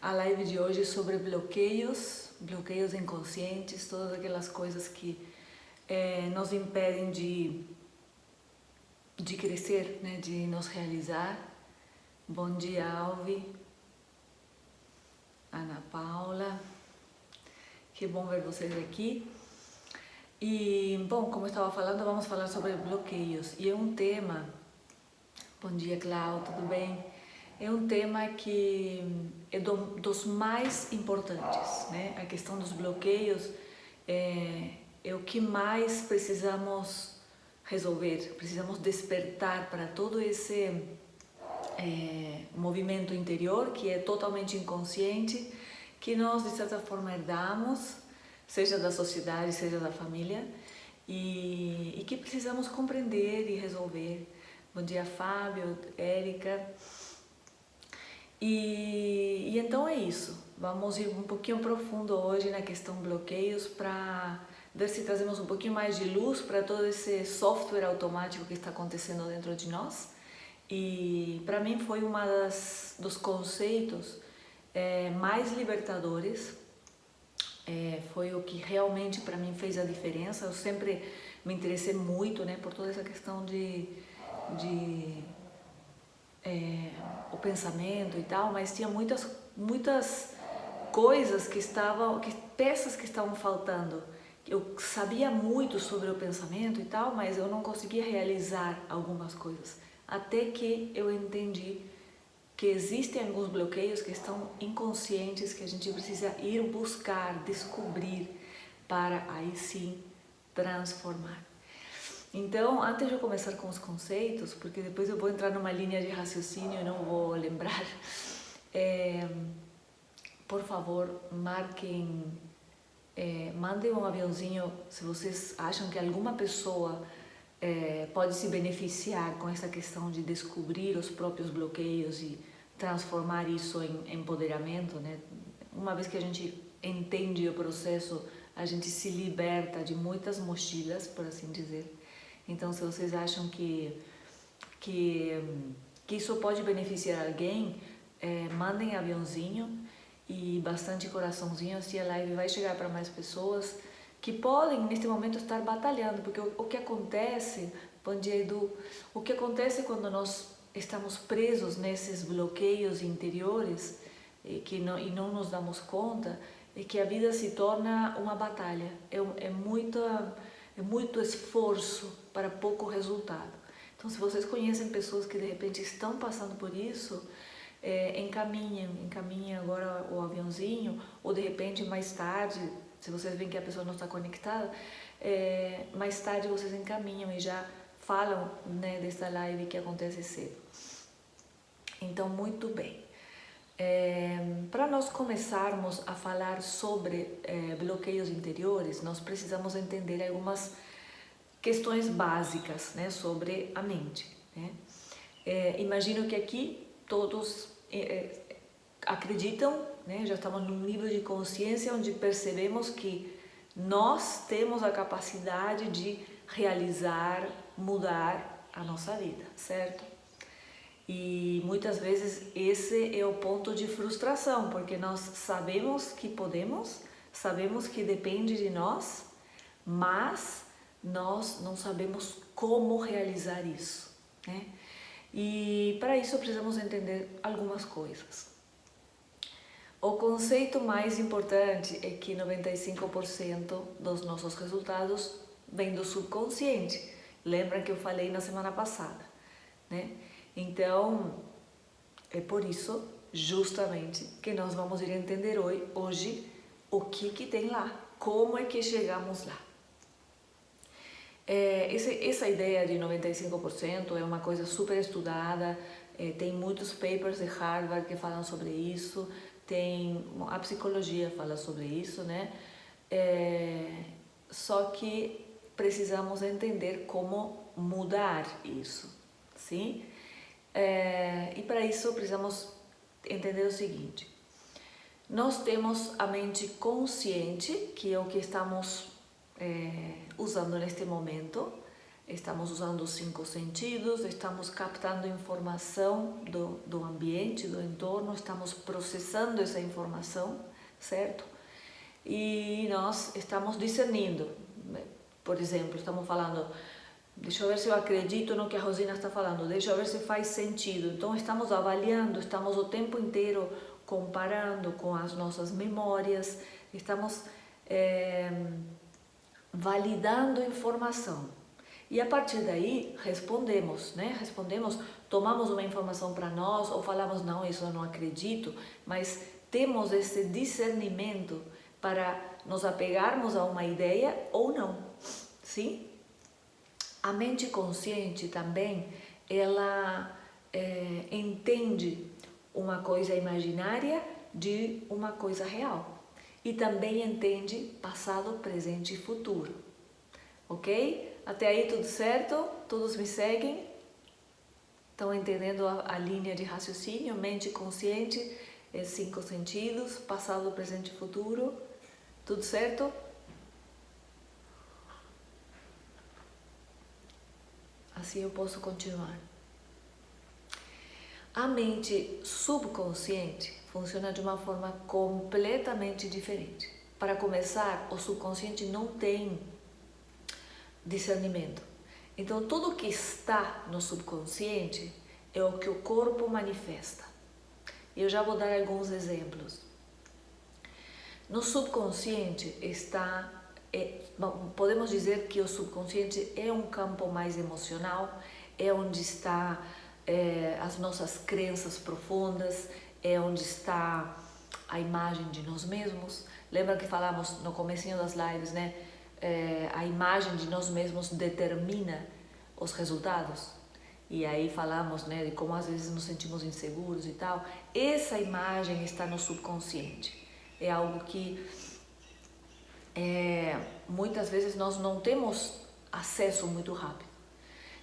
a live de hoje sobre bloqueios inconscientes, todas aquelas coisas que nos impedem de crescer, né, de nos realizar. Bom dia, Alvi, Ana Paula, que bom ver vocês aqui. E, bom, como eu estava falando, vamos falar sobre bloqueios. E é um tema... Bom dia, Cláudia, tudo bem? É um tema que é dos mais importantes, né? A questão dos bloqueios é o que mais precisamos resolver, precisamos despertar para todo esse movimento interior que é totalmente inconsciente, que nós de certa forma herdamos, seja da sociedade, seja da família, e que precisamos compreender e resolver. Bom dia, Fábio, Érica. E então é isso. Vamos ir um pouquinho profundo hoje na questão bloqueios para ver se trazemos um pouquinho mais de luz para todo esse software automático que está acontecendo dentro de nós. E para mim foi dos conceitos mais libertadores. Foi o que realmente para mim fez a diferença. Eu sempre me interessei muito, né, por toda essa questão o pensamento e tal, mas tinha muitas coisas peças que estavam faltando. Eu sabia muito sobre o pensamento e tal, mas eu não conseguia realizar algumas coisas, até que eu entendi que existem alguns bloqueios que estão inconscientes, que a gente precisa ir buscar, descobrir, para aí sim transformar. Então, antes de eu começar com os conceitos, porque depois eu vou entrar numa linha de raciocínio e não vou lembrar, por favor, mandem um aviãozinho se vocês acham que alguma pessoa pode se beneficiar com essa questão de descobrir os próprios bloqueios e transformar isso em empoderamento, né? Uma vez que a gente entende o processo, a gente se liberta de muitas mochilas, por assim dizer. Então, se vocês acham que isso pode beneficiar alguém, mandem aviãozinho e bastante coraçãozinho, assim a live vai chegar para mais pessoas que podem, neste momento, estar batalhando. Porque o que acontece, bom dia, Edu, o que acontece quando nós estamos presos nesses bloqueios interiores e não nos damos conta, é que a vida se torna uma batalha. É muito esforço para pouco resultado. Então, se vocês conhecem pessoas que de repente estão passando por isso, encaminhem agora o aviãozinho, ou de repente mais tarde, se vocês veem que a pessoa não está conectada, mais tarde vocês encaminham e já falam, né, dessa live que acontece cedo. Então, muito bem. Para nós começarmos a falar sobre bloqueios interiores, nós precisamos entender algumas questões básicas, né, sobre a mente, né? Imagino que aqui todos acreditam, né, já estamos num nível de consciência onde percebemos que nós temos a capacidade de realizar, mudar a nossa vida, certo? E muitas vezes esse é o ponto de frustração, porque nós sabemos que podemos, sabemos que depende de nós, mas nós não sabemos como realizar isso, né? E para isso precisamos entender algumas coisas. O conceito mais importante é que 95% dos nossos resultados vem do subconsciente. Lembra que eu falei na semana passada, né? Então, é por isso, justamente, que nós vamos ir entender hoje o que tem lá, como é que chegamos lá. Essa ideia de 95% é uma coisa super estudada, tem muitos papers de Harvard que falam sobre isso, a psicologia fala sobre isso, né? Só que precisamos entender como mudar isso, sim? E para isso precisamos entender o seguinte: nós temos a mente consciente, que é o que estamos usando neste momento, estamos usando os 5 sentidos, estamos captando informação do ambiente, do entorno, estamos processando essa informação, certo? E nós estamos discernindo. Por exemplo, estamos falando, deixa eu ver se eu acredito no que a Rosina está falando, deixa eu ver se faz sentido. Então estamos avaliando, estamos o tempo inteiro comparando com as nossas memórias, estamos validando informação. E a partir daí respondemos, né? Respondemos, tomamos uma informação para nós ou falamos, não, isso eu não acredito, mas temos esse discernimento para nos apegarmos a uma ideia ou não, sim? A mente consciente também, ela entende uma coisa imaginária de uma coisa real. E também entende passado, presente e futuro. Ok? Até aí tudo certo? Todos me seguem? Estão entendendo a linha de raciocínio? Mente consciente, 5 sentidos, passado, presente e futuro. Tudo certo? Assim eu posso continuar. A mente subconsciente funciona de uma forma completamente diferente. Para começar, o subconsciente não tem discernimento. Então, tudo que está no subconsciente é o que o corpo manifesta. Eu já vou dar alguns exemplos. No subconsciente está, podemos dizer que o subconsciente é um campo mais emocional, é onde está as nossas crenças profundas, é onde está a imagem de nós mesmos. Lembra que falamos no comecinho das lives, né? A imagem de nós mesmos determina os resultados. E aí falamos, né, de como às vezes nos sentimos inseguros e tal. Essa imagem está no subconsciente. É algo que muitas vezes nós não temos acesso muito rápido.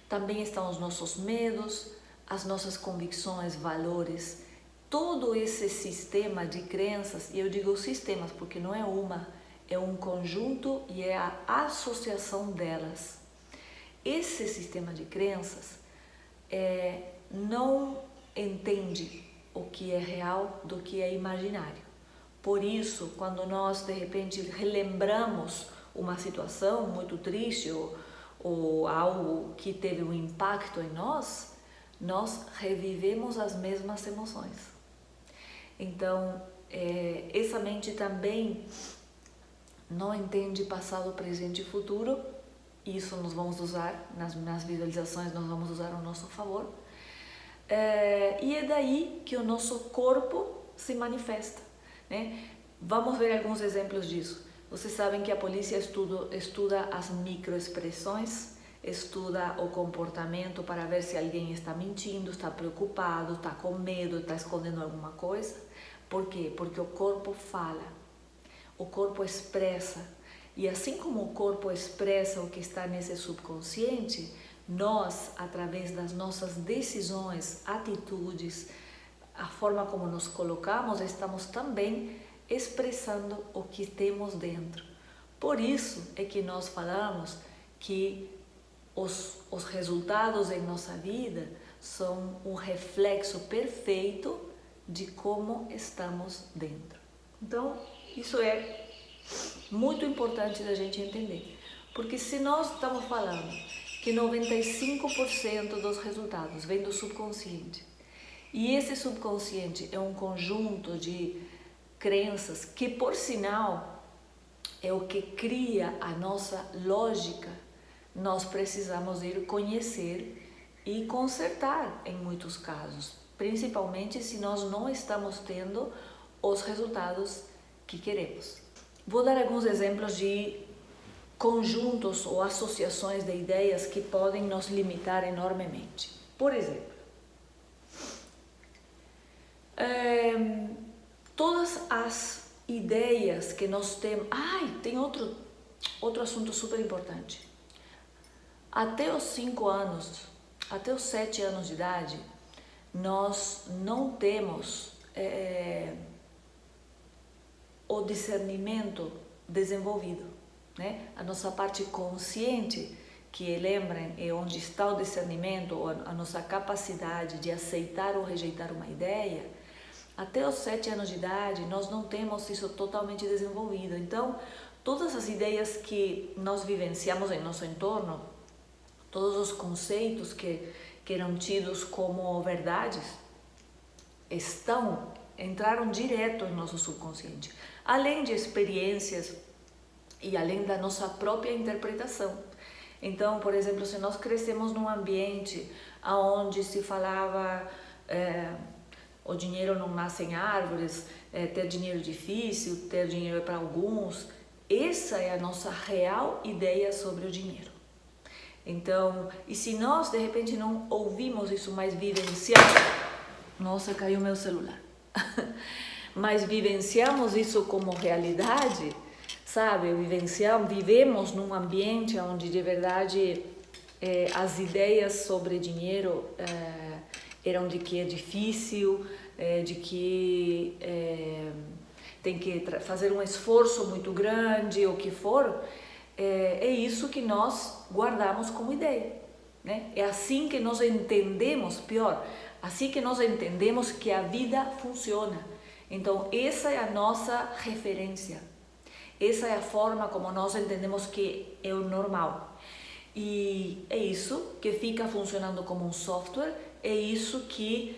Também estão os nossos medos, as nossas convicções, valores, todo esse sistema de crenças, e eu digo sistemas porque não é uma, é um conjunto e é a associação delas. Esse sistema de crenças não entende o que é real do que é imaginário. Por isso, quando nós de repente relembramos uma situação muito triste ou algo que teve um impacto em nós revivemos as mesmas emoções. Então, essa mente também não entende passado, presente e futuro. Isso nós vamos usar nas visualizações, nós vamos usar ao nosso favor. E é daí que o nosso corpo se manifesta, né? Vamos ver alguns exemplos disso. Vocês sabem que a polícia estuda as microexpressões, estuda o comportamento para ver se alguém está mentindo, está preocupado, está com medo, está escondendo alguma coisa. Por quê? Porque o corpo fala, o corpo expressa. E assim como o corpo expressa o que está nesse subconsciente, nós, através das nossas decisões, atitudes, a forma como nos colocamos, estamos também expressando o que temos dentro. Por isso é que nós falamos que os resultados em nossa vida são um reflexo perfeito de como estamos dentro. Então, isso é muito importante da gente entender. Porque se nós estamos falando que 95% dos resultados vem do subconsciente, e esse subconsciente é um conjunto de crenças que, por sinal, é o que cria a nossa lógica, nós precisamos ir conhecer e consertar em muitos casos, principalmente se nós não estamos tendo os resultados que queremos. Vou dar alguns exemplos de conjuntos ou associações de ideias que podem nos limitar enormemente. Por exemplo, todas as ideias que nós temos... tem outro assunto super importante. Até os 5 anos, até os 7 anos de idade, nós não temos o discernimento desenvolvido, né? A nossa parte consciente que lembrem, é onde está o discernimento, ou a nossa capacidade de aceitar ou rejeitar uma ideia, até os 7 anos de idade nós não temos isso totalmente desenvolvido. Então, todas as ideias que nós vivenciamos em nosso entorno, todos os conceitos que eram tidos como verdades, entraram direto em nosso subconsciente, além de experiências e além da nossa própria interpretação. Então, por exemplo, se nós crescemos num ambiente onde se falava o dinheiro não nasce em árvores, ter dinheiro é difícil, ter dinheiro é para alguns, essa é a nossa real ideia sobre o dinheiro. Então, e se nós de repente não ouvimos isso, mas vivenciamos, nossa, caiu meu celular, mas vivenciamos isso como realidade, sabe? Vivemos num ambiente onde de verdade as ideias sobre dinheiro eram de que é difícil, de que tem que fazer um esforço muito grande, o que for, é isso que nós guardamos como ideia, né? É assim que nós entendemos, pior, assim que nós entendemos que a vida funciona. Então, essa é a nossa referência. Essa é a forma como nós entendemos que é o normal. E é isso que fica funcionando como um software, é isso que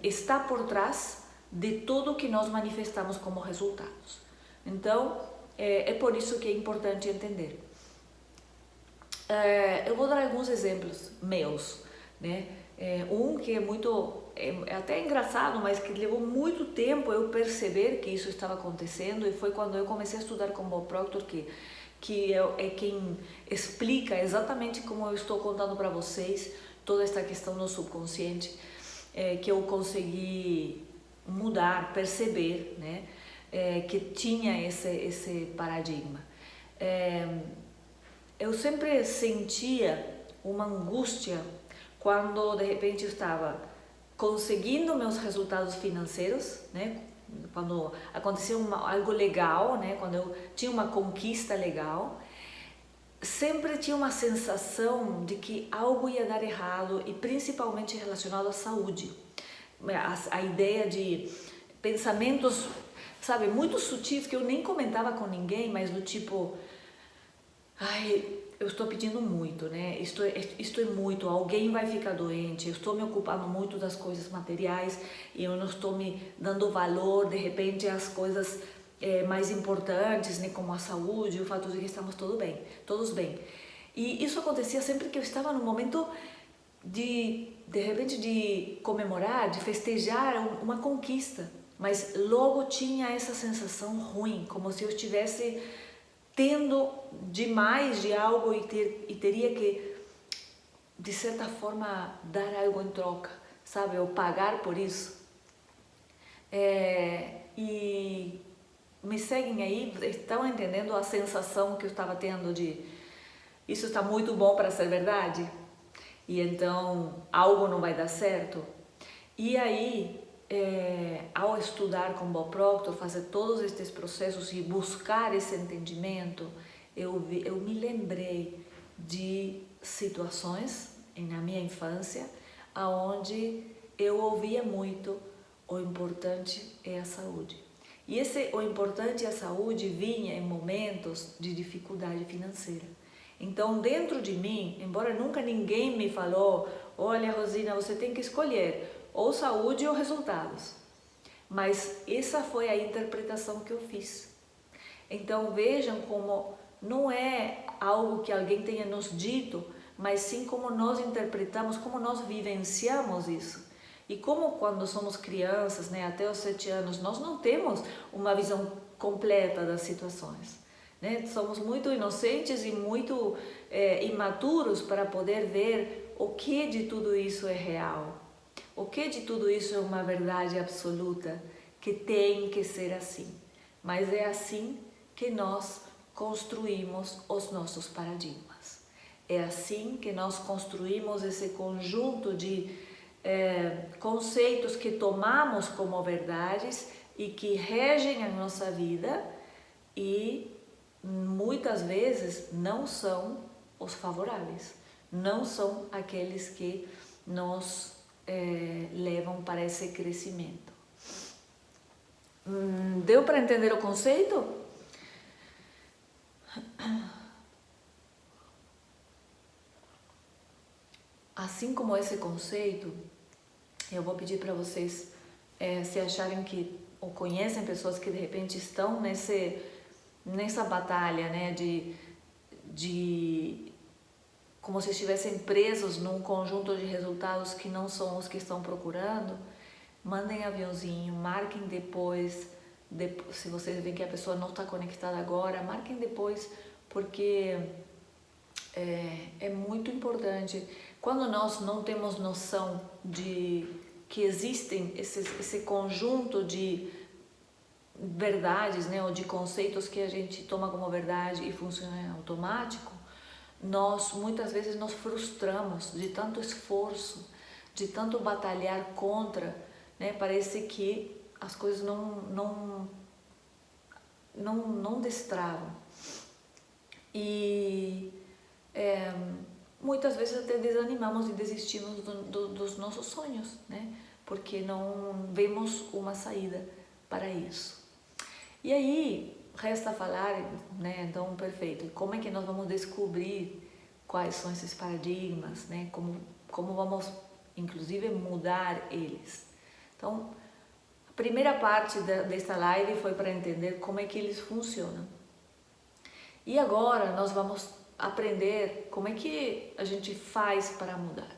está por trás de tudo que nós manifestamos como resultados. Então, é por isso que é importante entender. Eu vou dar alguns exemplos meus, né? Um que é até engraçado, mas que levou muito tempo eu perceber que isso estava acontecendo, e foi quando eu comecei a estudar com Bob Proctor que é quem explica exatamente como eu estou contando para vocês toda esta questão do subconsciente, que eu consegui mudar, perceber, né? Que tinha esse paradigma. Eu sempre sentia uma angústia quando de repente eu estava conseguindo meus resultados financeiros, né? Quando acontecia algo legal, né? Quando eu tinha uma conquista legal, sempre tinha uma sensação de que algo ia dar errado, e principalmente relacionado à saúde. A ideia de pensamentos, sabe, muito sutis que eu nem comentava com ninguém, mas do tipo, ai, eu estou pedindo muito, né? Isto é muito, alguém vai ficar doente, eu estou me ocupando muito das coisas materiais e eu não estou me dando valor, de repente, às coisas mais importantes, né? Como a saúde, o fato de que estamos todos bem. E isso acontecia sempre que eu estava num momento de repente, de comemorar, de festejar uma conquista, mas logo tinha essa sensação ruim, como se eu estivesse tendo demais de algo e teria que, de certa forma, dar algo em troca, sabe? Ou pagar por isso. E me seguem aí, estão entendendo a sensação que eu estava tendo de isso está muito bom para ser verdade? E então algo não vai dar certo? E aí, ao estudar com Bob Proctor, fazer todos estes processos e buscar esse entendimento, eu me lembrei de situações na minha infância onde eu ouvia muito: o importante é a saúde. E o importante é a saúde vinha em momentos de dificuldade financeira. Então, dentro de mim, embora nunca ninguém me falou: olha, Rosina, você tem que escolher ou saúde ou resultados, mas essa foi a interpretação que eu fiz. Então, vejam como não é algo que alguém tenha nos dito, mas sim como nós interpretamos, como nós vivenciamos isso. E como quando somos crianças, né, até os 7 anos, nós não temos uma visão completa das situações, né? Somos muito inocentes e muito imaturos para poder ver o que de tudo isso é real, o que de tudo isso é uma verdade absoluta, que tem que ser assim. Mas é assim que nós construímos os nossos paradigmas. É assim que nós construímos esse conjunto de conceitos que tomamos como verdades e que regem a nossa vida, e muitas vezes não são os favoráveis, não são aqueles que nos levam para esse crescimento. Deu para entender o conceito? Assim como esse conceito, eu vou pedir para vocês se acharem que ou conhecem pessoas que de repente estão nessa batalha, né, de como se estivessem presos num conjunto de resultados que não são os que estão procurando, mandem aviãozinho, marquem depois, se vocês veem que a pessoa não está conectada agora, marquem depois, porque é muito importante. Quando nós não temos noção de que existem esse conjunto de verdades, né, ou de conceitos que a gente toma como verdade e funciona em automático, nós muitas vezes nos frustramos de tanto esforço, de tanto batalhar contra, né? Parece que as coisas não destravam. E muitas vezes até desanimamos e desistimos dos nossos sonhos, né? Porque não vemos uma saída para isso. E aí, resta falar, né, então, perfeito, como é que nós vamos descobrir quais são esses paradigmas, né, como vamos, inclusive, mudar eles. Então, a primeira parte desta live foi para entender como é que eles funcionam. E agora nós vamos aprender como é que a gente faz para mudar,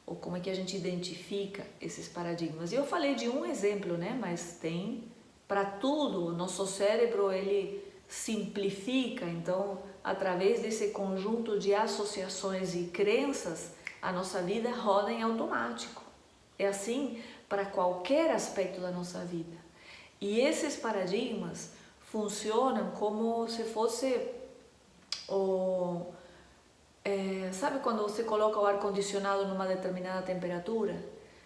ou como é que a gente identifica esses paradigmas. E eu falei de um exemplo, né, mas tem para tudo. O nosso cérebro, ele simplifica, então, através desse conjunto de associações e crenças, a nossa vida roda em automático. É assim para qualquer aspecto da nossa vida. E esses paradigmas funcionam como se fosse sabe quando você coloca o ar-condicionado numa determinada temperatura?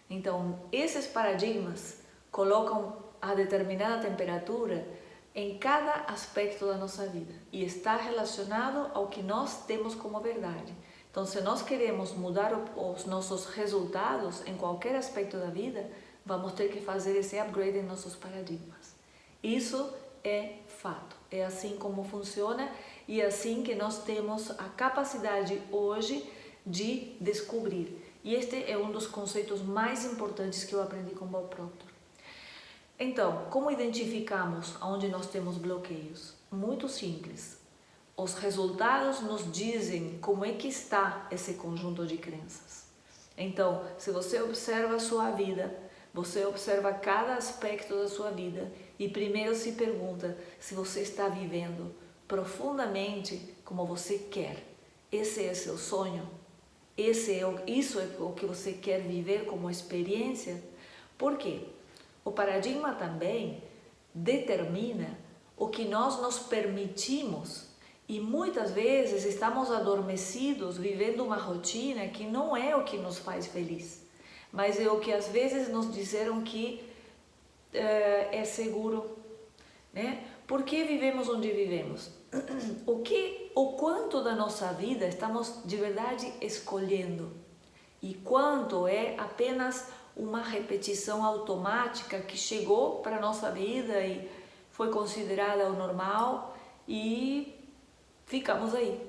Então, esses paradigmas colocam a determinada temperatura em cada aspecto da nossa vida e está relacionado ao que nós temos como verdade. Então, se nós queremos mudar os nossos resultados em qualquer aspecto da vida, vamos ter que fazer esse upgrade em nossos paradigmas. Isso é fato, é assim como funciona e é assim que nós temos a capacidade hoje de descobrir. E este é um dos conceitos mais importantes que eu aprendi com Bob Proctor. Então, como identificamos onde nós temos bloqueios? Muito simples. Os resultados nos dizem como é que está esse conjunto de crenças. Então, se você observa a sua vida, você observa cada aspecto da sua vida e primeiro se pergunta se você está vivendo profundamente como você quer. Esse é seu sonho? Isso é o que você quer viver como experiência? Por quê? O paradigma também determina o que nós nos permitimos e muitas vezes estamos adormecidos vivendo uma rotina que não é o que nos faz feliz, mas é o que às vezes nos disseram que é seguro, né? Por que vivemos onde vivemos? O quanto da nossa vida estamos de verdade escolhendo e quanto é apenas uma repetição automática que chegou para a nossa vida e foi considerada o normal e ficamos aí.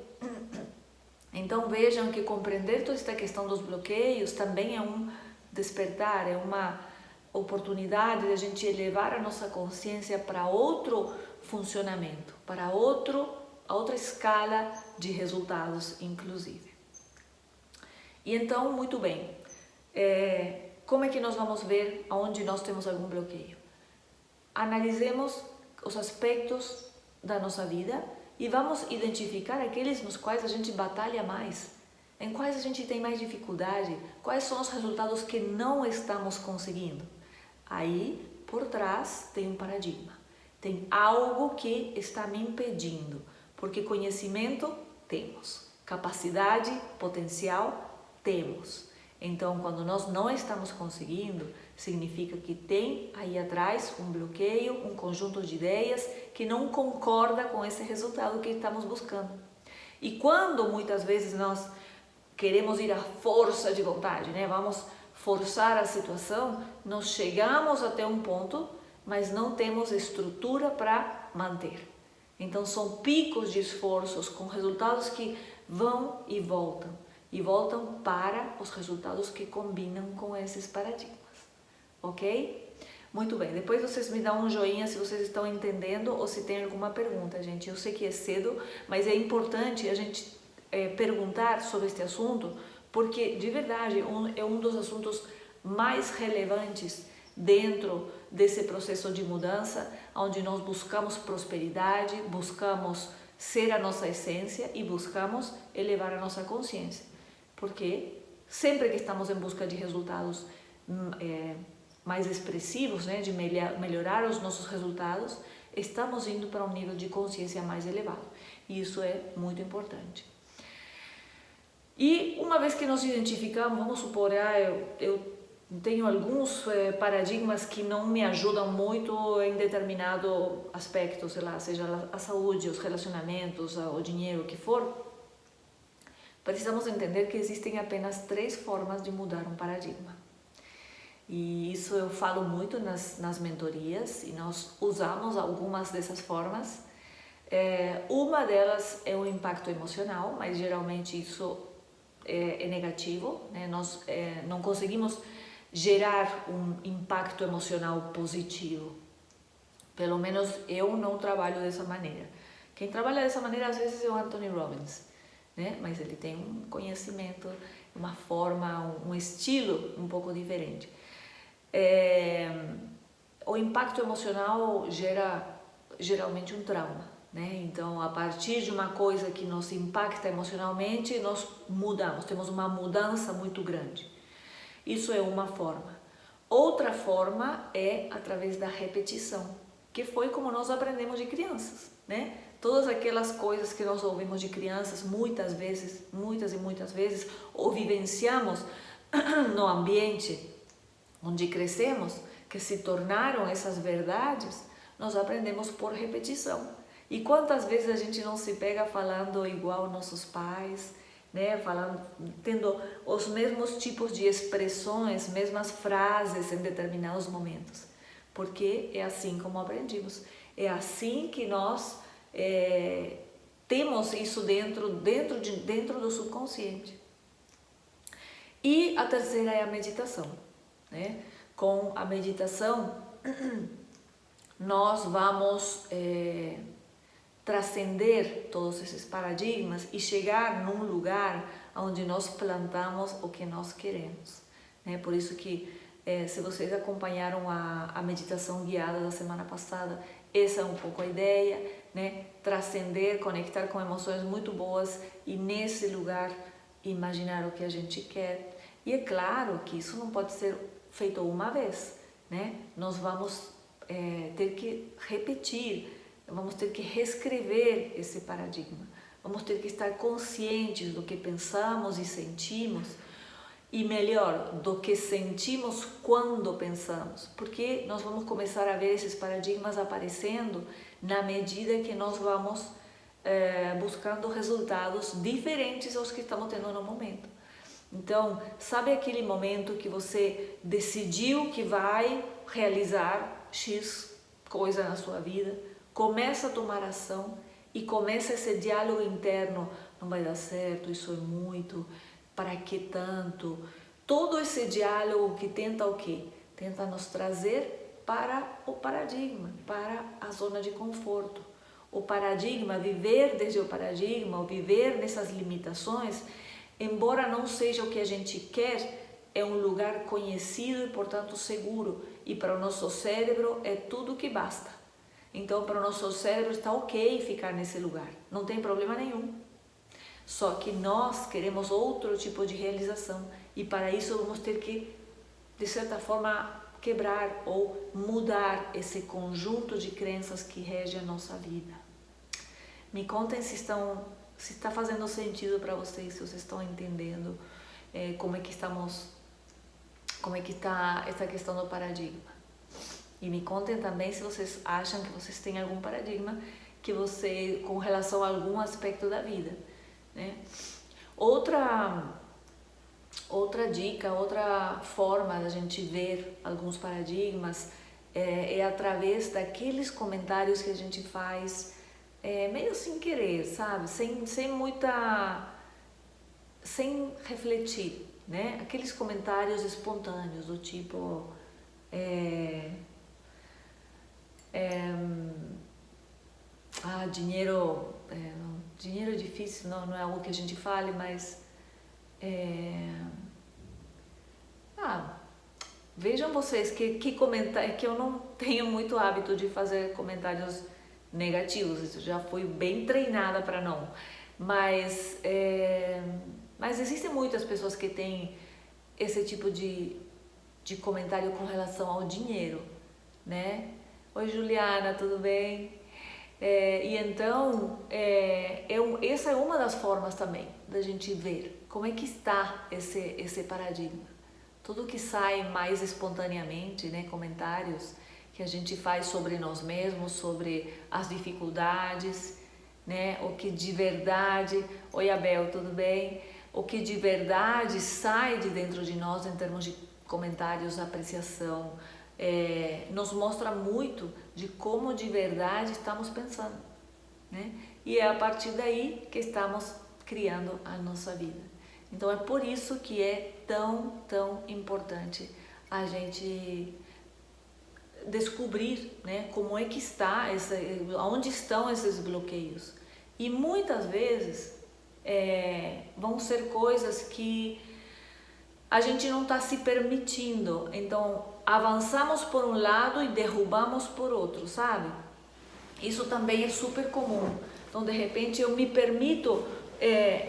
Então vejam que compreender toda esta questão dos bloqueios também é um despertar, é uma oportunidade de a gente elevar a nossa consciência para outro funcionamento, para outra escala de resultados, inclusive. E então, muito bem, como é que nós vamos ver onde nós temos algum bloqueio? Analisemos os aspectos da nossa vida e vamos identificar aqueles nos quais a gente batalha mais, em quais a gente tem mais dificuldade, quais são os resultados que não estamos conseguindo. Aí, por trás, tem um paradigma, tem algo que está me impedindo, porque conhecimento temos, capacidade, potencial temos. Então, quando nós não estamos conseguindo, significa que tem aí atrás um bloqueio, um conjunto de ideias que não concorda com esse resultado que estamos buscando. E quando muitas vezes nós queremos ir à força de vontade, né? Vamos forçar a situação, nós chegamos até um ponto, mas não temos estrutura para manter. Então são picos de esforços com resultados que vão e voltam para os resultados que combinam com esses paradigmas, ok? Muito bem, depois vocês me dão um joinha se vocês estão entendendo ou se tem alguma pergunta, gente. Eu sei que é cedo, mas é importante a gente perguntar sobre este assunto, porque de verdade é um dos assuntos mais relevantes dentro desse processo de mudança, onde nós buscamos prosperidade, buscamos ser a nossa essência e buscamos elevar a nossa consciência. Porque sempre que estamos em busca de resultados mais expressivos, né, de melhorar os nossos resultados, estamos indo para um nível de consciência mais elevado. E isso é muito importante. E uma vez que nós identificamos, vamos supor, eu tenho alguns paradigmas que não me ajudam muito em determinado aspecto, sei lá, seja a saúde, os relacionamentos, o dinheiro, o que for. Precisamos entender que existem apenas 3 formas de mudar um paradigma. E isso eu falo muito nas mentorias e nós usamos algumas dessas formas. Uma delas é o impacto emocional, mas geralmente isso é negativo, né? Nós não conseguimos gerar um impacto emocional positivo. Pelo menos eu não trabalho dessa maneira. Quem trabalha dessa maneira às vezes é o Anthony Robbins, né? Mas ele tem um conhecimento, uma forma, um estilo um pouco diferente. O impacto emocional gera geralmente um trauma, né? Então, a partir de uma coisa que nos impacta emocionalmente, nós mudamos, temos uma mudança muito grande. Isso é uma forma. Outra forma é através da repetição, que foi como nós aprendemos de crianças, né? Todas aquelas coisas que nós ouvimos de crianças muitas e muitas vezes, ou vivenciamos no ambiente onde crescemos, que se tornaram essas verdades, nós aprendemos por repetição. E quantas vezes a gente não se pega falando igual nossos pais, né? Tendo os mesmos tipos de expressões, mesmas frases em determinados momentos, porque é assim como aprendemos, é assim que nós temos isso dentro do subconsciente. E a terceira é a meditação, né? Com a meditação nós vamos transcender todos esses paradigmas e chegar num lugar onde nós plantamos o que nós queremos, né? Por isso que se vocês acompanharam a meditação guiada da semana passada, essa é um pouco a ideia, né? Transcender, conectar com emoções muito boas e nesse lugar imaginar o que a gente quer. E é claro que isso não pode ser feito uma vez, né? Nós vamos ter que repetir, vamos ter que reescrever esse paradigma, vamos ter que estar conscientes do que pensamos e sentimos, e melhor, do que sentimos quando pensamos, porque nós vamos começar a ver esses paradigmas aparecendo na medida que nós vamos buscando resultados diferentes aos que estamos tendo no momento. Então, sabe aquele momento que você decidiu que vai realizar X coisa na sua vida, começa a tomar ação e começa esse diálogo interno, não vai dar certo, isso é muito, para que tanto? Todo esse diálogo que tenta o quê? Tenta nos trazer para o paradigma, para a zona de conforto. O paradigma, viver desde o paradigma, ou viver nessas limitações, embora não seja o que a gente quer, é um lugar conhecido e, portanto, seguro. E para o nosso cérebro é tudo que basta. Então, para o nosso cérebro está ok ficar nesse lugar, não tem problema nenhum. Só que nós queremos outro tipo de realização e para isso vamos ter que, de certa forma, quebrar ou mudar esse conjunto de crenças que rege a nossa vida. Me contem se está fazendo sentido para vocês, se vocês estão entendendo como é que está essa questão do paradigma. E me contem também se vocês acham que vocês têm algum paradigma com relação a algum aspecto da vida. né? Outra dica, outra forma da gente ver alguns paradigmas é através daqueles comentários que a gente faz meio sem querer, sabe? Sem refletir, né? Aqueles comentários espontâneos do tipo dinheiro é difícil, não é algo que a gente fale, mas vejam vocês que eu não tenho muito hábito de fazer comentários negativos, eu já fui bem treinada para não, mas existem muitas pessoas que têm esse tipo de comentário com relação ao dinheiro, né? Oi Juliana, tudo bem? E então, essa é uma das formas também da gente ver como é que está esse paradigma. Tudo que sai mais espontaneamente, né, comentários que a gente faz sobre nós mesmos, sobre as dificuldades, né, o que de verdade... Oi Abel, tudo bem? O que de verdade sai de dentro de nós em termos de comentários, apreciação, nos mostra muito de como de verdade estamos pensando, né? E é a partir daí que estamos criando a nossa vida. Então é por isso que é tão importante a gente descobrir, né, como é que está, onde estão esses bloqueios. E muitas vezes vão ser coisas que a gente não está se permitindo, então avançamos por um lado e derrubamos por outro, sabe? Isso também é super comum. Então de repente eu me permito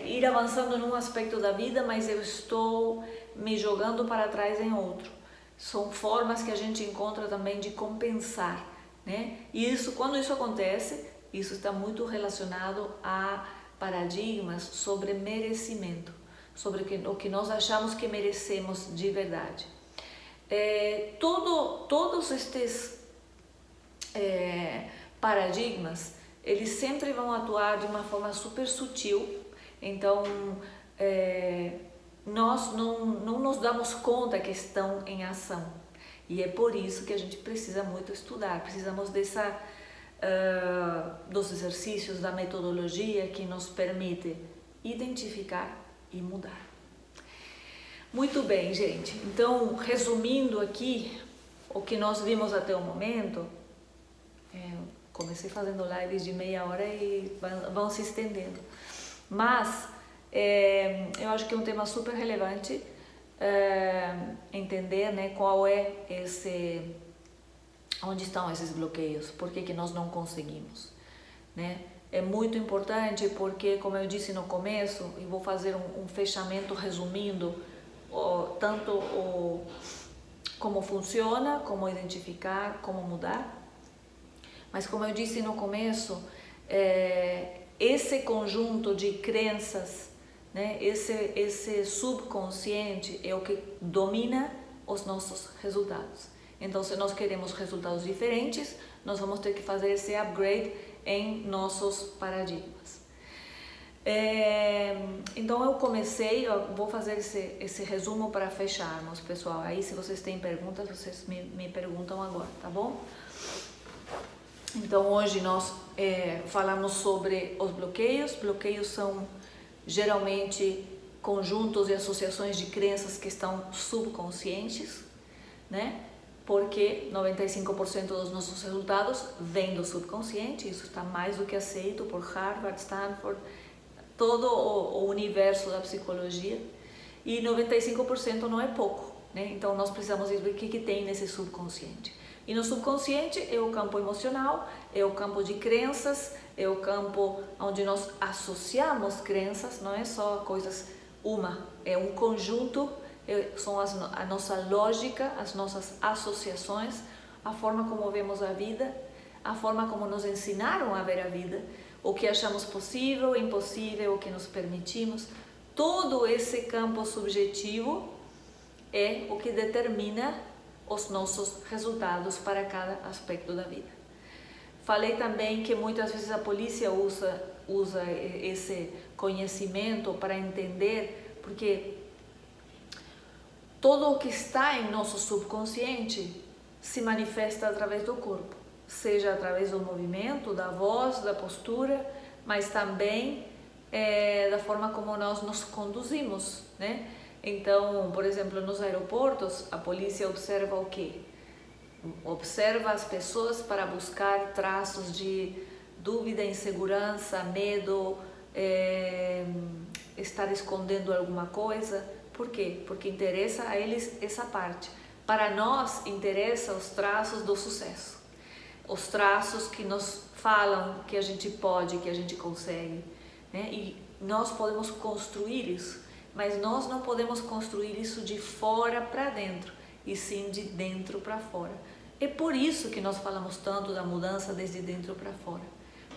ir avançando num aspecto da vida, mas eu estou me jogando para trás em outro. São formas que a gente encontra também de compensar, né? E quando isso acontece, isso está muito relacionado a paradigmas sobre merecimento, sobre o que nós achamos que merecemos de verdade. Todos estes paradigmas, eles sempre vão atuar de uma forma super sutil, então nós não nos damos conta que estão em ação. E é por isso que a gente precisa muito estudar, precisamos dos exercícios, da metodologia que nos permite identificar e mudar. Muito bem, gente. Então, resumindo aqui o que nós vimos até o momento, comecei fazendo lives de meia hora e vão se estendendo. Mas eu acho que é um tema super relevante entender, né, qual é onde estão esses bloqueios, por que nós não conseguimos, né? É muito importante porque, como eu disse no começo, e vou fazer um fechamento resumindo tanto como funciona, como identificar, como mudar. Mas como eu disse no começo, esse conjunto de crenças, né, esse subconsciente é o que domina os nossos resultados. Então, se nós queremos resultados diferentes, nós vamos ter que fazer esse upgrade em nossos paradigmas. Então eu vou fazer esse resumo para fecharmos, pessoal. Aí se vocês têm perguntas, vocês me perguntam agora, tá bom? Então hoje nós falamos sobre os bloqueios. Bloqueios são geralmente conjuntos e associações de crenças que estão subconscientes, né? Porque 95% dos nossos resultados vêm do subconsciente, isso está mais do que aceito por Harvard, Stanford, todo o universo da psicologia, e 95% não é pouco, né? Então nós precisamos ver o que tem nesse subconsciente. E no subconsciente é o campo emocional, é o campo de crenças, é o campo onde nós associamos crenças, não é só coisas é um conjunto, são a nossa lógica, as nossas associações, a forma como vemos a vida, a forma como nos ensinaram a ver a vida, o que achamos possível, impossível, o que nos permitimos. Todo esse campo subjetivo é o que determina os nossos resultados para cada aspecto da vida. Falei também que muitas vezes a polícia usa usa esse conhecimento para entender, porque tudo o que está em nosso subconsciente se manifesta através do corpo, seja através do movimento, da voz, da postura, mas também da forma como nós nos conduzimos, né? Então, por exemplo, nos aeroportos, a polícia observa o quê? Observa as pessoas para buscar traços de dúvida, insegurança, medo, estar escondendo alguma coisa. Por quê? Porque interessa a eles essa parte. Para nós, interessa os traços do sucesso. Os traços que nos falam que a gente pode, que a gente consegue, né? E nós podemos construir isso, mas nós não podemos construir isso de fora para dentro, e sim de dentro para fora. É por isso que nós falamos tanto da mudança desde dentro para fora,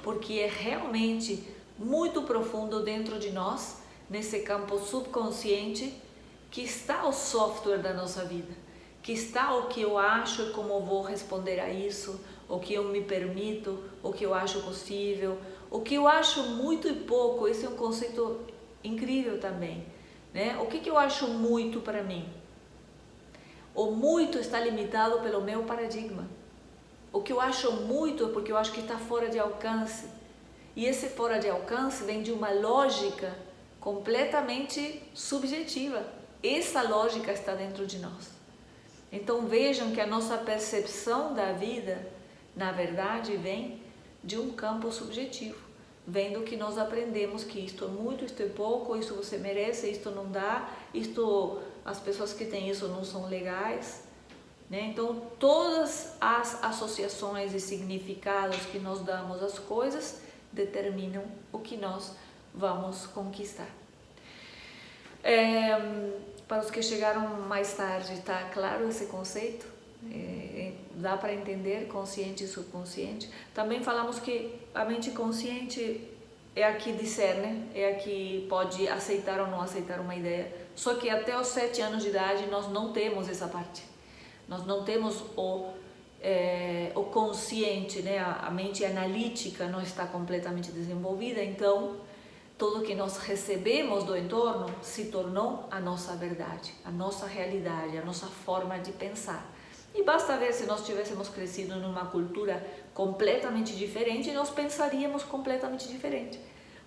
porque é realmente muito profundo dentro de nós, nesse campo subconsciente, que está o software da nossa vida, que está o que eu acho e como eu vou responder a isso, o que eu me permito, o que eu acho possível, o que eu acho muito e pouco. Esse é um conceito incrível também, né? O que eu acho muito para mim? O muito está limitado pelo meu paradigma. O que eu acho muito é porque eu acho que está fora de alcance. E esse fora de alcance vem de uma lógica completamente subjetiva. Essa lógica está dentro de nós. Então vejam que a nossa percepção da vida, na verdade, vem de um campo subjetivo. Vem do que nós aprendemos, que isto é muito, isto é pouco, isto você merece, isto não dá, isto, as pessoas que têm isso não são legais, né? Então todas as associações e significados que nós damos às coisas determinam o que nós vamos conquistar. Para os que chegaram mais tarde, está claro esse conceito? Dá para entender consciente e subconsciente? Também falamos que a mente consciente é a que discerne, é a que pode aceitar ou não aceitar uma ideia. Só que até os 7 anos de idade nós não temos essa parte. Nós não temos o consciente, né? A mente analítica não está completamente desenvolvida, então tudo que nós recebemos do entorno se tornou a nossa verdade, a nossa realidade, a nossa forma de pensar. E basta ver, se nós tivéssemos crescido numa cultura completamente diferente, nós pensaríamos completamente diferente.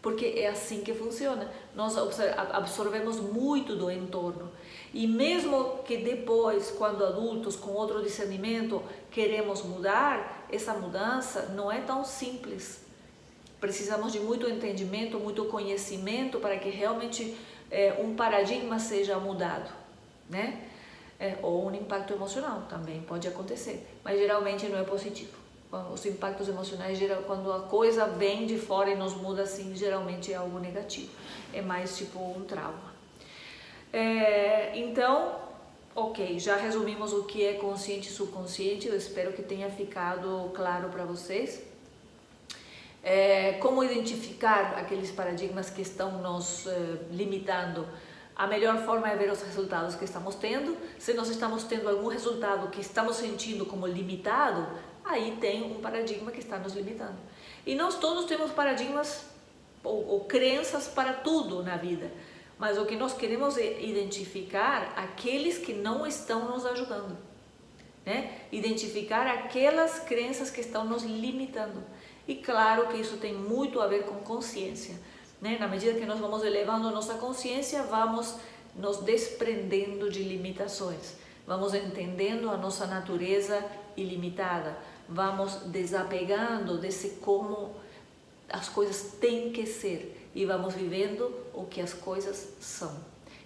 Porque é assim que funciona. Nós absorvemos muito do entorno. E mesmo que depois, quando adultos, com outro discernimento, queremos mudar, essa mudança não é tão simples. Precisamos de muito entendimento, muito conhecimento para que realmente um paradigma seja mudado, né? Ou um impacto emocional também pode acontecer, mas geralmente não é positivo. Os impactos emocionais, quando a coisa vem de fora e nos muda assim, geralmente é algo negativo, é mais tipo um trauma. Então, ok, já resumimos o que é consciente e subconsciente, eu espero que tenha ficado claro para vocês. Como identificar aqueles paradigmas que estão nos limitando? A melhor forma é ver os resultados que estamos tendo. Se nós estamos tendo algum resultado que estamos sentindo como limitado, aí tem um paradigma que está nos limitando. E nós todos temos paradigmas ou crenças para tudo na vida, mas o que nós queremos é identificar aqueles que não estão nos ajudando, né? Identificar aquelas crenças que estão nos limitando. E claro que isso tem muito a ver com consciência, né? Na medida que nós vamos elevando a nossa consciência, vamos nos desprendendo de limitações, vamos entendendo a nossa natureza ilimitada, vamos desapegando desse como as coisas têm que ser e vamos vivendo o que as coisas são.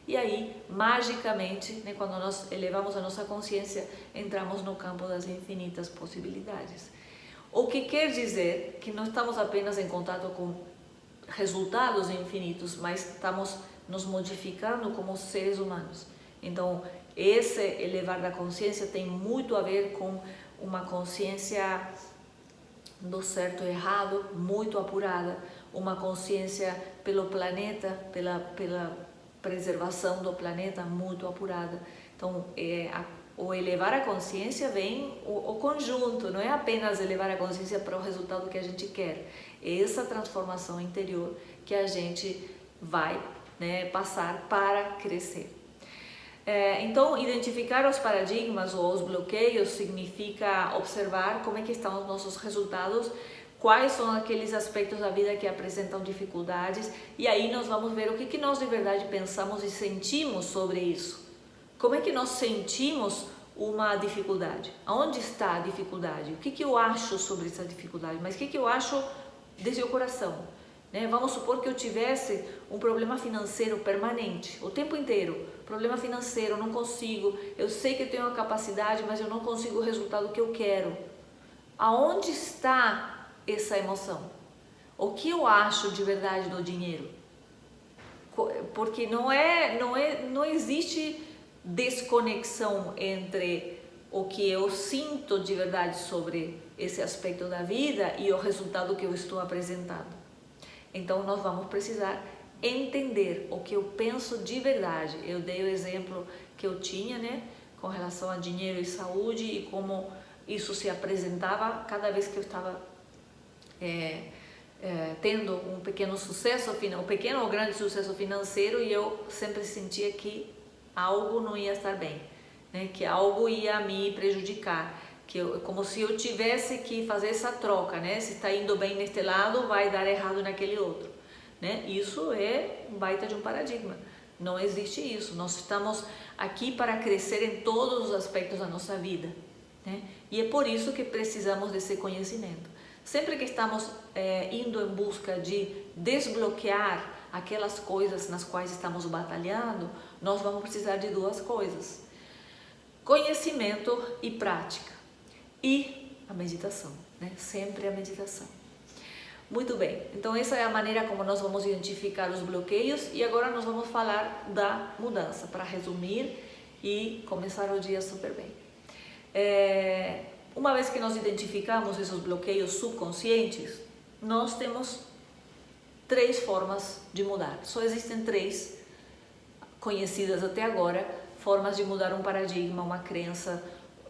E aí, magicamente, né, quando nós elevamos a nossa consciência, entramos no campo das infinitas possibilidades. O que quer dizer que não estamos apenas em contato com resultados infinitos, mas estamos nos modificando como seres humanos. Então, esse elevar da consciência tem muito a ver com uma consciência do certo e errado muito apurada, uma consciência pelo planeta, pela preservação do planeta muito apurada. Então, o elevar a consciência vem o conjunto, não é apenas elevar a consciência para o resultado que a gente quer, é essa transformação interior que a gente vai, né, passar para crescer. Então, identificar os paradigmas ou os bloqueios significa observar como é que estão os nossos resultados, quais são aqueles aspectos da vida que apresentam dificuldades, e aí nós vamos ver o que nós de verdade pensamos e sentimos sobre isso. Como é que nós sentimos uma dificuldade? Aonde está a dificuldade? O que eu acho sobre essa dificuldade? Mas o que eu acho desde o coração? Né? Vamos supor que eu tivesse um problema financeiro permanente, o tempo inteiro. Problema financeiro, não consigo, eu sei que eu tenho a capacidade, mas eu não consigo o resultado que eu quero. Aonde está essa emoção? O que eu acho de verdade do dinheiro? Porque não existe desconexão entre o que eu sinto de verdade sobre esse aspecto da vida e o resultado que eu estou apresentando. Então nós vamos precisar entender o que eu penso de verdade. Eu dei o exemplo que eu tinha, né, com relação a dinheiro e saúde e como isso se apresentava cada vez que eu estava tendo um pequeno sucesso, um pequeno ou grande sucesso financeiro, e eu sempre sentia que algo não ia estar bem, né, que algo ia me prejudicar. Como se eu tivesse que fazer essa troca, né? Se está indo bem neste lado, vai dar errado naquele outro, né? Isso é um baita de um paradigma. Não existe isso. Nós estamos aqui para crescer em todos os aspectos da nossa vida, né? E é por isso que precisamos desse conhecimento. Sempre que estamos indo em busca de desbloquear aquelas coisas nas quais estamos batalhando, nós vamos precisar de duas coisas: conhecimento e prática. E a meditação, né? Sempre a meditação. Muito bem, então essa é a maneira como nós vamos identificar os bloqueios, e agora nós vamos falar da mudança, para resumir e começar o dia super bem. Uma vez que nós identificamos esses bloqueios subconscientes, nós temos 3 formas de mudar. Só existem 3 conhecidas até agora, formas de mudar um paradigma, uma crença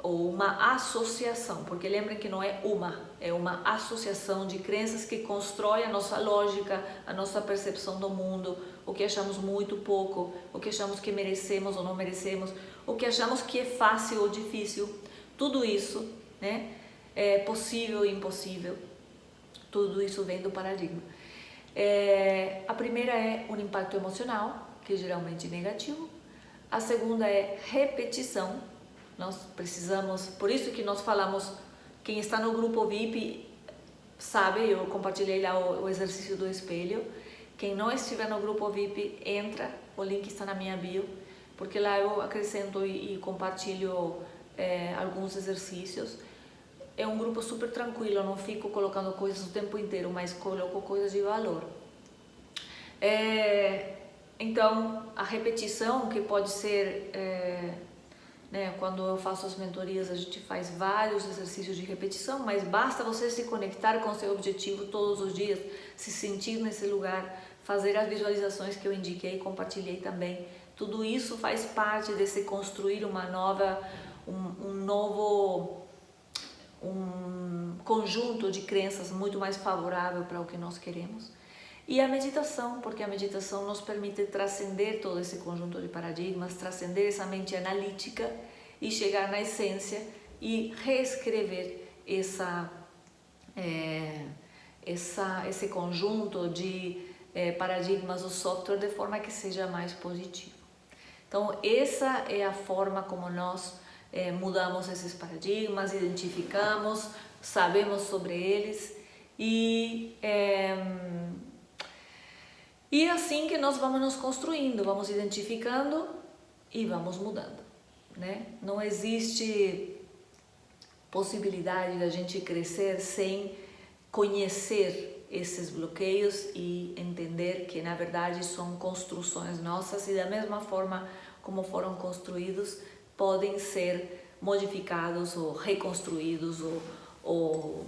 ou uma associação, porque lembrem que não é uma associação de crenças que constrói a nossa lógica, a nossa percepção do mundo, o que achamos muito pouco, o que achamos que merecemos ou não merecemos, o que achamos que é fácil ou difícil, tudo isso, né, é possível e impossível, tudo isso vem do paradigma. A primeira é um impacto emocional, que é geralmente negativo. A segunda é repetição. Nós precisamos, por isso que nós falamos, quem está no grupo VIP sabe, eu compartilhei lá o exercício do espelho. Quem não estiver no grupo VIP, entra, o link está na minha bio, porque lá eu acrescento e compartilho alguns exercícios. É um grupo super tranquilo, eu não fico colocando coisas o tempo inteiro, mas coloco coisas de valor. Então, a repetição, que pode ser... né, quando eu faço as mentorias, a gente faz vários exercícios de repetição, mas basta você se conectar com o seu objetivo todos os dias, se sentir nesse lugar, fazer as visualizações que eu indiquei, compartilhei também. Tudo isso faz parte desse construir um conjunto de crenças muito mais favorável para o que nós queremos. E a meditação, porque a meditação nos permite transcender todo esse conjunto de paradigmas, transcender essa mente analítica e chegar na essência e reescrever esse conjunto de paradigmas, o software, de forma que seja mais positivo. Então, essa é a forma como nós mudamos esses paradigmas, identificamos, sabemos sobre eles e é assim que nós vamos nos construindo, vamos identificando e vamos mudando, né? Não existe possibilidade da gente crescer sem conhecer esses bloqueios e entender que na verdade são construções nossas e da mesma forma como foram construídos, podem ser modificados ou reconstruídos ou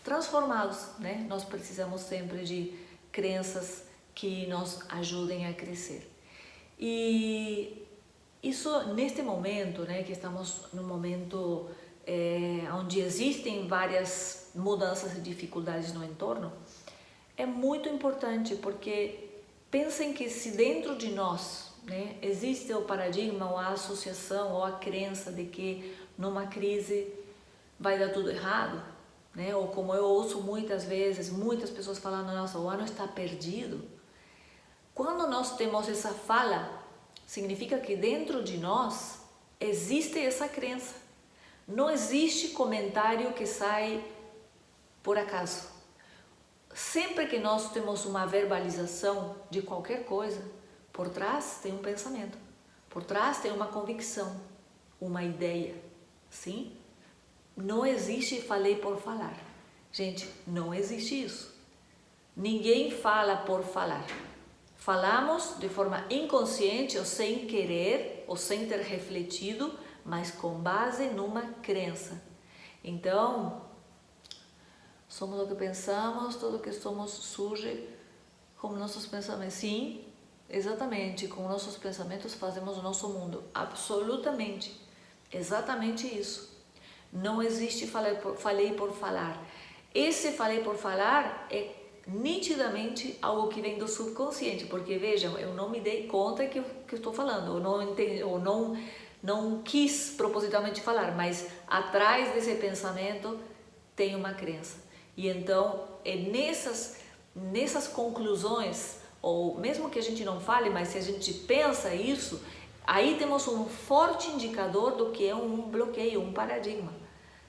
transformados, né? Nós precisamos sempre de crenças que nos ajudem a crescer. E Isso, neste momento, né, que estamos num momento onde existem várias mudanças e dificuldades no entorno, é muito importante, porque pensem que se dentro de nós, né, existe o paradigma ou a associação ou a crença de que numa crise vai dar tudo errado, né, ou como eu ouço muitas vezes, muitas pessoas falando, nossa, o ano está perdido. Quando nós temos essa fala, significa que dentro de nós existe essa crença. Não existe comentário que sai por acaso. Sempre que nós temos uma verbalização de qualquer coisa, por trás tem um pensamento, por trás tem uma convicção, uma ideia, sim? Não existe falei por falar. Gente, não existe isso. Ninguém fala por falar. Falamos de forma inconsciente ou sem querer ou sem ter refletido, mas com base numa crença. Então, somos o que pensamos, tudo o que somos surge como nossos pensamentos. Sim, exatamente, com nossos pensamentos fazemos o nosso mundo. Absolutamente, exatamente isso. Não existe falei por falar. Esse falei por falar é nitidamente algo que vem do subconsciente, porque vejam, eu não me dei conta que eu estou falando, eu não entendi, eu não quis propositalmente falar, mas atrás desse pensamento tem uma crença. E então é nessas conclusões, ou mesmo que a gente não fale, mas se a gente pensa isso, aí temos um forte indicador do que é um bloqueio, um paradigma.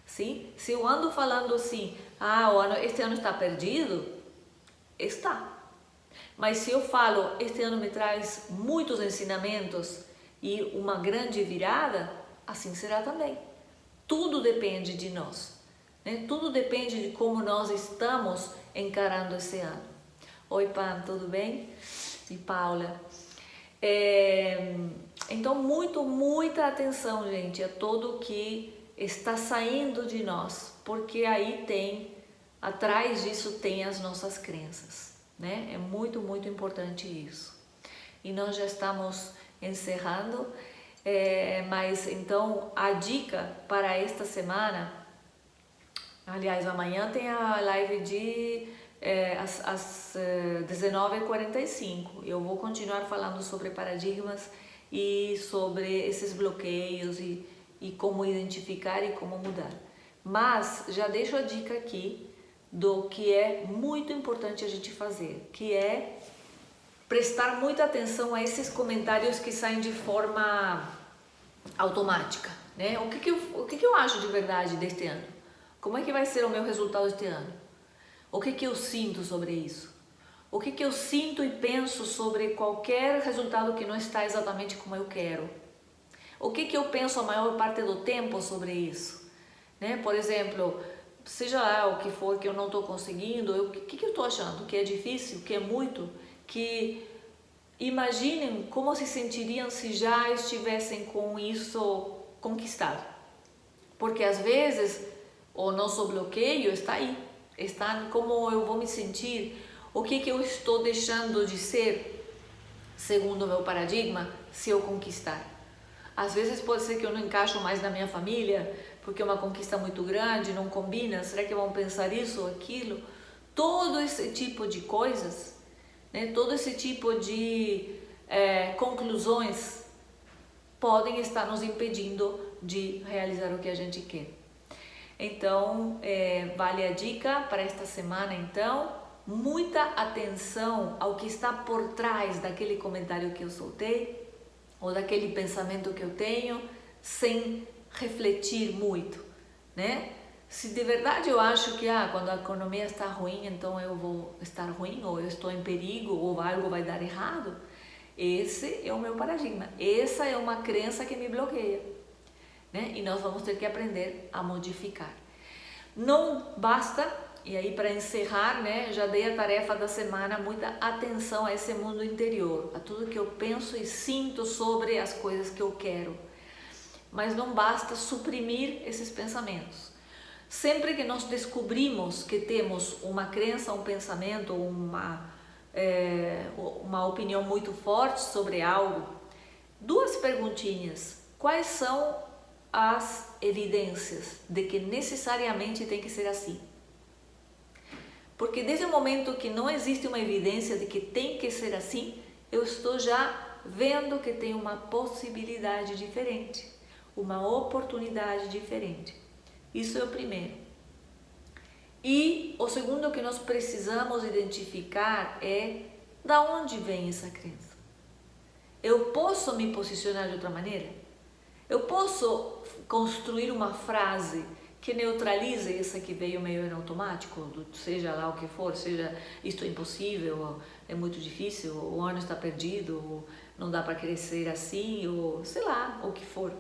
Sim? Se eu ando falando assim, este ano está perdido, está. Mas se eu falo, este ano me traz muitos ensinamentos e uma grande virada, assim será também. Tudo depende de nós, né? Tudo depende de como nós estamos encarando esse ano. Oi, Pam, tudo bem? E Paula. Então, muita atenção, gente, a tudo que está saindo de nós, porque aí atrás disso tem as nossas crenças, né? É muito importante isso. E nós já estamos encerrando, mas então a dica para esta semana, aliás, amanhã tem a live às 19h45. Eu vou continuar falando sobre paradigmas e sobre esses bloqueios e como identificar e como mudar. Mas já deixo a dica aqui do que é muito importante a gente fazer, que é prestar muita atenção a esses comentários que saem de forma automática, né? O que eu acho de verdade deste ano? Como é que vai ser o meu resultado este ano? O que eu sinto sobre isso? O que eu sinto e penso sobre qualquer resultado que não está exatamente como eu quero? O que eu penso a maior parte do tempo sobre isso? Né? Por exemplo, seja lá o que for que eu não estou conseguindo, o que eu estou achando? Que é difícil? Que é muito? Que imaginem como se sentiriam se já estivessem com isso conquistado. Porque às vezes o nosso bloqueio está aí, está em como eu vou me sentir, o que eu estou deixando de ser, segundo o meu paradigma, se eu conquistar. Às vezes pode ser que eu não encaixo mais na minha família, porque é uma conquista muito grande, não combina, será que vão pensar isso ou aquilo? Todo esse tipo de coisas, né, todo esse tipo de conclusões podem estar nos impedindo de realizar o que a gente quer. Então, vale a dica para esta semana, então, muita atenção ao que está por trás daquele comentário que eu soltei, ou daquele pensamento que eu tenho, sem refletir muito, né? Se de verdade eu acho que quando a economia está ruim, então eu vou estar ruim, ou eu estou em perigo, ou algo vai dar errado, esse é o meu paradigma, essa é uma crença que me bloqueia, né? E nós vamos ter que aprender a modificar. Não basta. E aí, para encerrar, né, já dei a tarefa da semana, muita atenção a esse mundo interior, a tudo que eu penso e sinto sobre as coisas que eu quero. Mas não basta suprimir esses pensamentos. Sempre que nós descobrimos que temos uma crença, um pensamento, uma opinião muito forte sobre algo, 2 perguntinhas. Quais são as evidências de que necessariamente tem que ser assim? Porque desde o momento que não existe uma evidência de que tem que ser assim, eu estou já vendo que tem uma possibilidade diferente, uma oportunidade diferente. Isso é o primeiro. E o segundo que nós precisamos identificar é da onde vem essa crença. Eu posso me posicionar de outra maneira? Eu posso construir uma frase que neutralize essa que veio meio em automático, seja lá o que for, seja isto é impossível, ou é muito difícil, ou o ano está perdido, ou não dá para crescer assim, ou sei lá, o que for.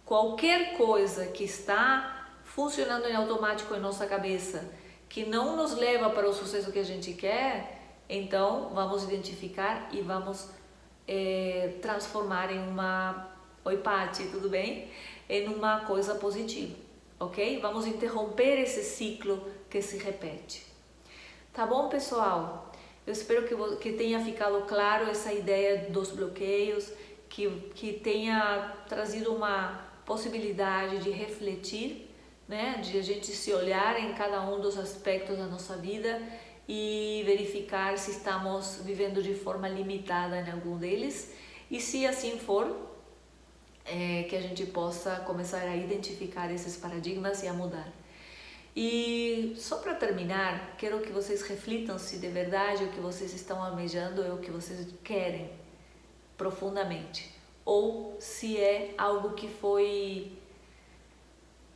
Qualquer coisa que está funcionando em automático em nossa cabeça, que não nos leva para o sucesso que a gente quer, então vamos identificar e vamos transformar em uma... Oi, Pati, tudo bem? Em uma coisa positiva, ok? Vamos interromper esse ciclo que se repete. Tá bom, pessoal? Eu espero que tenha ficado claro essa ideia dos bloqueios, que tenha trazido uma possibilidade de refletir, né? De a gente se olhar em cada um dos aspectos da nossa vida e verificar se estamos vivendo de forma limitada em algum deles, e se assim for, que a gente possa começar a identificar esses paradigmas e a mudar. E só para terminar, quero que vocês reflitam se de verdade o que vocês estão almejando é o que vocês querem profundamente, ou se é algo que foi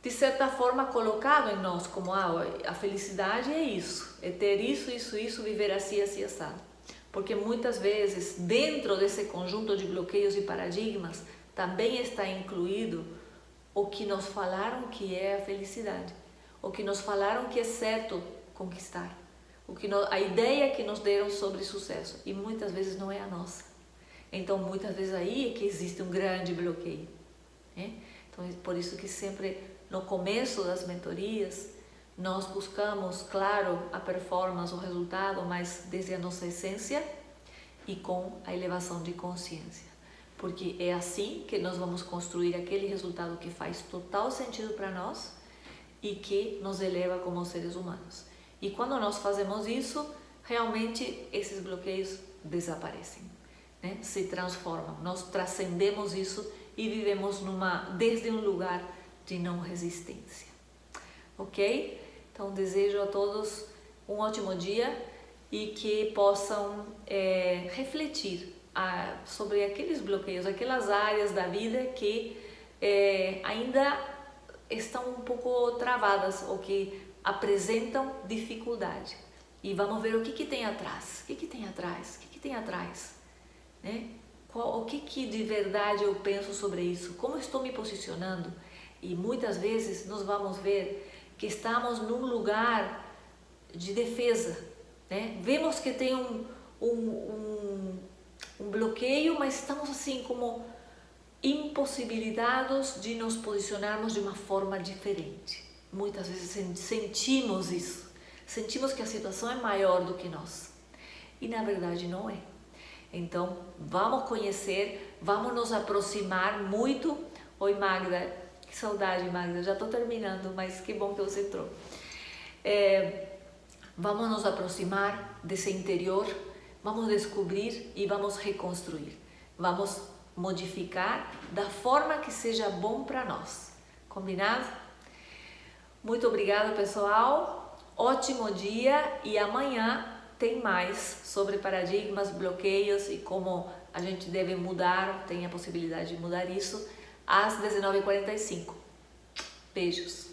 de certa forma colocado em nós como a felicidade é isso, é ter isso, viver assim, assado. Porque muitas vezes dentro desse conjunto de bloqueios e paradigmas também está incluído o que nos falaram que é a felicidade, o que nos falaram que é certo conquistar, a ideia que nos deram sobre sucesso, e muitas vezes não é a nossa. Então muitas vezes aí é que existe um grande bloqueio, né? Então é por isso que sempre no começo das mentorias nós buscamos, claro, a performance, o resultado, mas desde a nossa essência e com a elevação de consciência. Porque é assim que nós vamos construir aquele resultado que faz total sentido para nós e que nos eleva como seres humanos. E quando nós fazemos isso, realmente esses bloqueios desaparecem, né? Se transformam. Nós transcendemos isso e vivemos desde um lugar de não resistência. Ok? Então desejo a todos um ótimo dia e que possam refletir sobre aqueles bloqueios, aquelas áreas da vida que ainda estão um pouco travadas ou que apresentam dificuldade. E vamos ver o que tem atrás, o que tem atrás, né? O que de verdade eu penso sobre isso, como estou me posicionando. E muitas vezes nós vamos ver que estamos num lugar de defesa, né? Vemos que tem um bloqueio, mas estamos assim como impossibilitados de nos posicionarmos de uma forma diferente. Muitas vezes sentimos isso, sentimos que a situação é maior do que nós, e na verdade não é. Então vamos conhecer, vamos nos aproximar muito. Oi, Magda, que saudade, Magda, já estou terminando, mas que bom que você entrou. Vamos nos aproximar desse interior, vamos descobrir e vamos reconstruir. Vamos modificar da forma que seja bom para nós. Combinado? Muito obrigada, pessoal. Ótimo dia, e amanhã tem mais sobre paradigmas, bloqueios e como a gente deve mudar, tem a possibilidade de mudar isso, às 19h45. Beijos!